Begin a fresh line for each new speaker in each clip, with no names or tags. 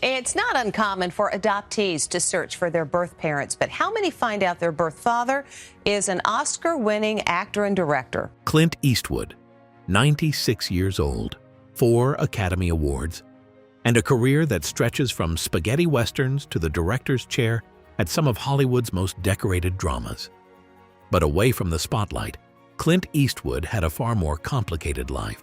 It's not uncommon for adoptees to search for their birth parents, but how many find out their birth father is an Oscar-winning actor and director?
Clint Eastwood, 96 years old, 4 Academy Awards, and a career that stretches from spaghetti westerns to the director's chair at some of Hollywood's most decorated dramas. But away from the spotlight, Clint Eastwood had a far more complicated life.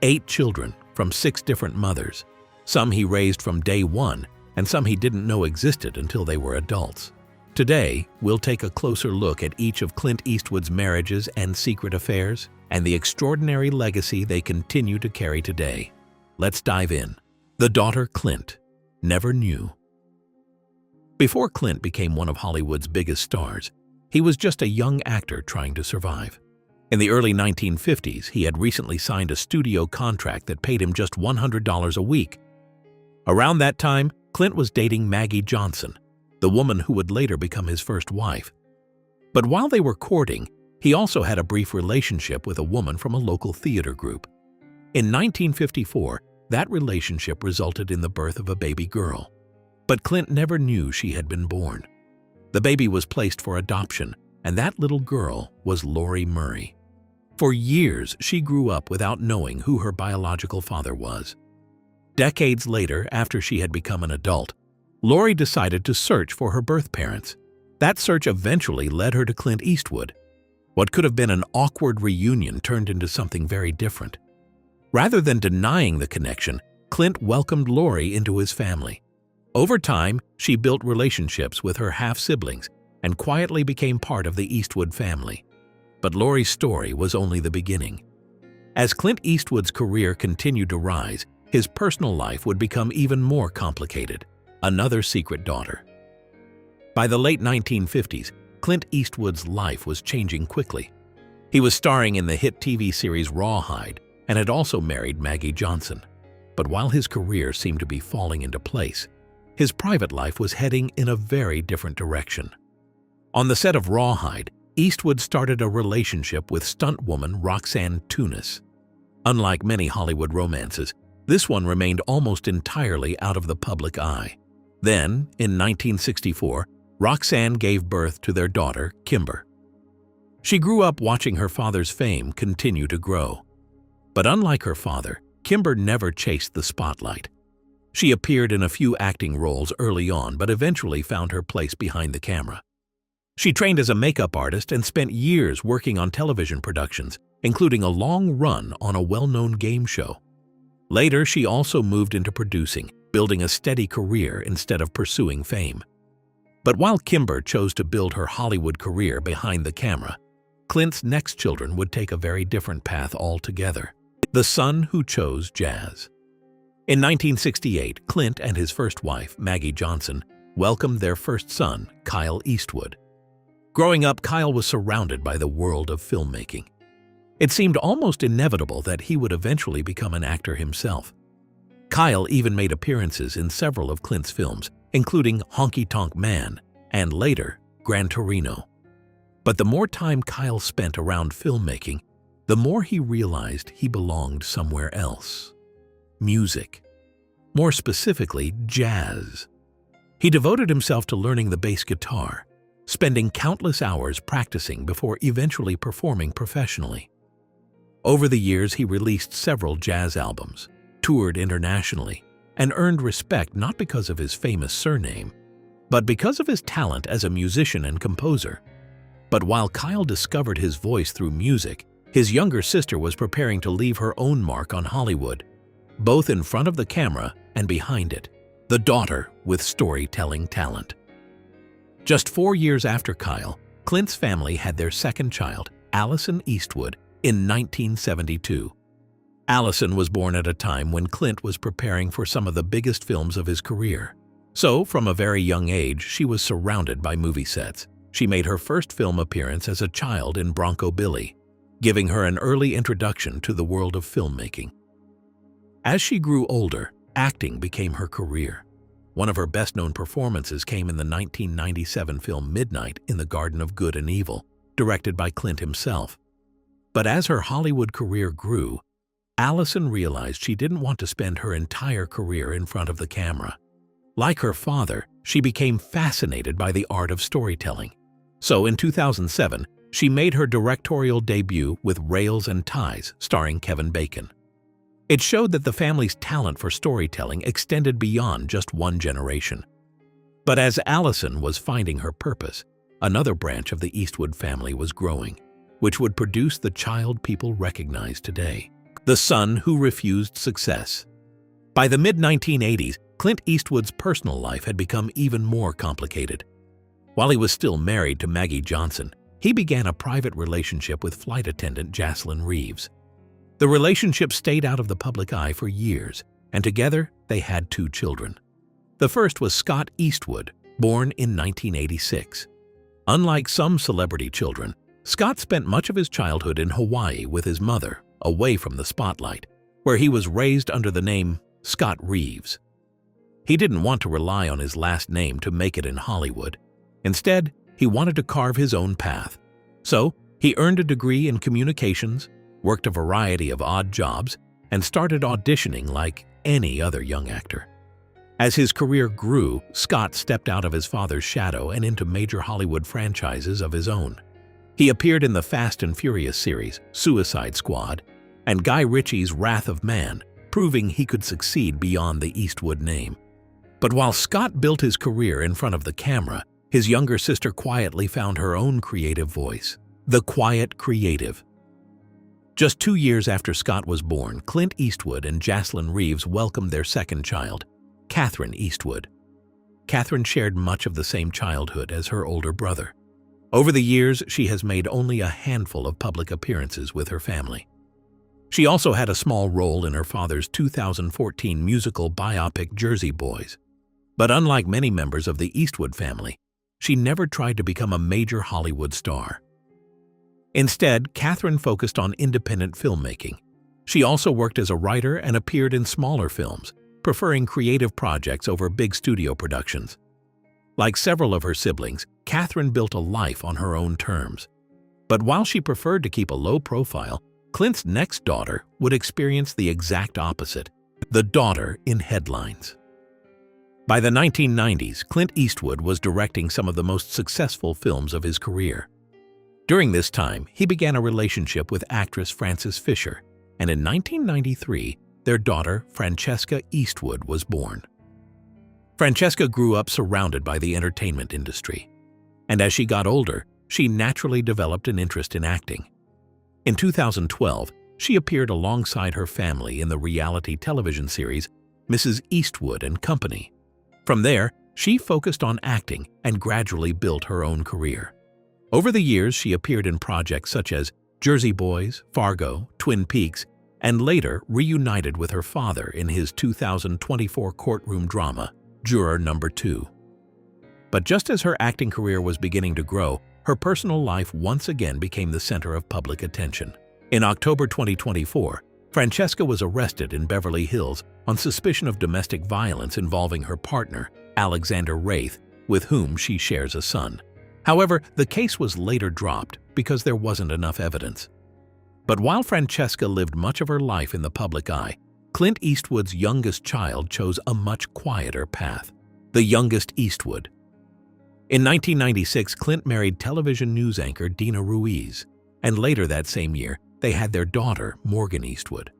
8 children from 6 different mothers. Some he raised from day one, and some he didn't know existed until they were adults. Today, we'll take a closer look at each of Clint Eastwood's marriages and secret affairs, and the extraordinary legacy they continue to carry today. Let's dive in. The daughter Clint never knew. Before Clint became one of Hollywood's biggest stars, he was just a young actor trying to survive. In the early 1950s, he had recently signed a studio contract that paid him just $100 a week. Around that time, Clint was dating Maggie Johnson, the woman who would later become his first wife. But while they were courting, he also had a brief relationship with a woman from a local theater group. In 1954, that relationship resulted in the birth of a baby girl. But Clint never knew she had been born. The baby was placed for adoption, and that little girl was Lori Murray. For years, she grew up without knowing who her biological father was. Decades later, after she had become an adult, Lori decided to search for her birth parents. That search eventually led her to Clint Eastwood. What could have been an awkward reunion turned into something very different. Rather than denying the connection, Clint welcomed Lori into his family. Over time, she built relationships with her half-siblings and quietly became part of the Eastwood family. But Lori's story was only the beginning. As Clint Eastwood's career continued to rise, his personal life would become even more complicated. Another secret daughter. By the late 1950s, Clint Eastwood's life was changing quickly. He was starring in the hit TV series Rawhide and had also married Maggie Johnson. But while his career seemed to be falling into place, his private life was heading in a very different direction. On the set of Rawhide, Eastwood started a relationship with stuntwoman Roxanne Tunis. Unlike many Hollywood romances, this one remained almost entirely out of the public eye. Then, in 1964, Roxanne gave birth to their daughter, Kimber. She grew up watching her father's fame continue to grow. But unlike her father, Kimber never chased the spotlight. She appeared in a few acting roles early on, but eventually found her place behind the camera. She trained as a makeup artist and spent years working on television productions, including a long run on a well-known game show. Later, she also moved into producing, building a steady career instead of pursuing fame. But while Kimber chose to build her Hollywood career behind the camera, Clint's next children would take a very different path altogether. The son who chose jazz. In 1968, Clint and his first wife, Maggie Johnson, welcomed their first son, Kyle Eastwood. Growing up, Kyle was surrounded by the world of filmmaking. It seemed almost inevitable that he would eventually become an actor himself. Kyle even made appearances in several of Clint's films, including Honky Tonk Man and later Gran Torino. But the more time Kyle spent around filmmaking, the more he realized he belonged somewhere else. Music. More specifically, jazz. He devoted himself to learning the bass guitar, spending countless hours practicing before eventually performing professionally. Over the years, he released several jazz albums, toured internationally, and earned respect not because of his famous surname, but because of his talent as a musician and composer. But while Kyle discovered his voice through music, his younger sister was preparing to leave her own mark on Hollywood, both in front of the camera and behind it. The daughter with storytelling talent. Just 4 years after Kyle, Clint's family had their second child, Allison Eastwood, in 1972. Allison was born at a time when Clint was preparing for some of the biggest films of his career. So, from a very young age, she was surrounded by movie sets. She made her first film appearance as a child in Bronco Billy, giving her an early introduction to the world of filmmaking. As she grew older, acting became her career. One of her best-known performances came in the 1997 film Midnight in the Garden of Good and Evil, directed by Clint himself. But as her Hollywood career grew, Allison realized she didn't want to spend her entire career in front of the camera. Like her father, she became fascinated by the art of storytelling. So in 2007, she made her directorial debut with Rails and Ties, starring Kevin Bacon. It showed that the family's talent for storytelling extended beyond just one generation. But as Allison was finding her purpose, another branch of the Eastwood family was growing, which would produce the child people recognize today: the son who refused success. By the mid-1980s, Clint Eastwood's personal life had become even more complicated. While he was still married to Maggie Johnson, he began a private relationship with flight attendant Jaslyn Reeves. The relationship stayed out of the public eye for years, and together they had 2 children. The first was Scott Eastwood, born in 1986. Unlike some celebrity children, Scott spent much of his childhood in Hawaii with his mother, away from the spotlight, where he was raised under the name Scott Reeves. He didn't want to rely on his last name to make it in Hollywood. Instead, he wanted to carve his own path. So, he earned a degree in communications, worked a variety of odd jobs, and started auditioning like any other young actor. As his career grew, Scott stepped out of his father's shadow and into major Hollywood franchises of his own. He appeared in the Fast and Furious series, Suicide Squad, and Guy Ritchie's Wrath of Man, proving he could succeed beyond the Eastwood name. But while Scott built his career in front of the camera, his younger sister quietly found her own creative voice: the quiet creative. Just 2 years after Scott was born, Clint Eastwood and Jaslyn Reeves welcomed their second child, Catherine Eastwood. Catherine shared much of the same childhood as her older brother. Over the years, she has made only a handful of public appearances with her family. She also had a small role in her father's 2014 musical biopic Jersey Boys. But unlike many members of the Eastwood family, she never tried to become a major Hollywood star. Instead, Catherine focused on independent filmmaking. She also worked as a writer and appeared in smaller films, preferring creative projects over big studio productions. Like several of her siblings, Catherine built a life on her own terms. But while she preferred to keep a low profile, Clint's next daughter would experience the exact opposite: the daughter in headlines. By the 1990s, Clint Eastwood was directing some of the most successful films of his career. During this time, he began a relationship with actress Frances Fisher, and in 1993, their daughter, Francesca Eastwood, was born. Francesca grew up surrounded by the entertainment industry, and as she got older, she naturally developed an interest in acting. In 2012, she appeared alongside her family in the reality television series Mrs. Eastwood and Company. From there, she focused on acting and gradually built her own career. Over the years, she appeared in projects such as Jersey Boys, Fargo, Twin Peaks, and later reunited with her father in his 2024 courtroom drama, Juror No. 2. But just as her acting career was beginning to grow, her personal life once again became the center of public attention. In October 2024, Francesca was arrested in Beverly Hills on suspicion of domestic violence involving her partner, Alexander Wraith, with whom she shares a son. However, the case was later dropped because there wasn't enough evidence. But while Francesca lived much of her life in the public eye, Clint Eastwood's youngest child chose a much quieter path: the youngest Eastwood. In 1996, Clint married television news anchor Dina Ruiz, and later that same year, they had their daughter, Morgan Eastwood.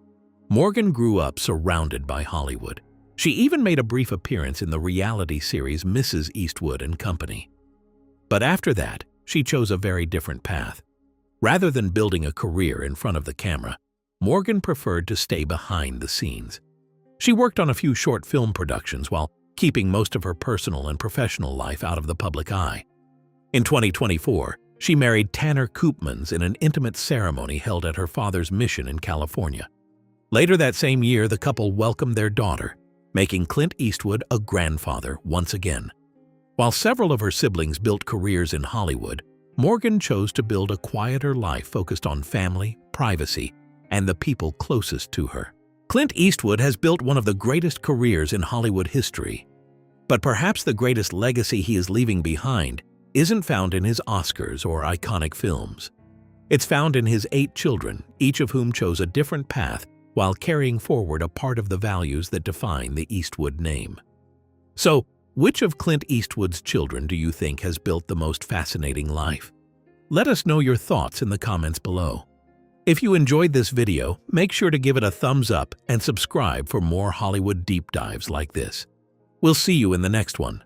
Morgan grew up surrounded by Hollywood. She even made a brief appearance in the reality series Mrs. Eastwood and Company. But after that, she chose a very different path. Rather than building a career in front of the camera, Morgan preferred to stay behind the scenes. She worked on a few short film productions while keeping most of her personal and professional life out of the public eye. In 2024, she married Tanner Koopmans in an intimate ceremony held at her father's mission in California. Later that same year, the couple welcomed their daughter, making Clint Eastwood a grandfather once again. While several of her siblings built careers in Hollywood, Morgan chose to build a quieter life focused on family, privacy, and the people closest to her. Clint Eastwood has built one of the greatest careers in Hollywood history. But perhaps the greatest legacy he is leaving behind isn't found in his Oscars or iconic films. It's found in his 8 children, each of whom chose a different path while carrying forward a part of the values that define the Eastwood name. So, which of Clint Eastwood's children do you think has built the most fascinating life? Let us know your thoughts in the comments below. If you enjoyed this video, make sure to give it a thumbs up and subscribe for more Hollywood deep dives like this. We'll see you in the next one.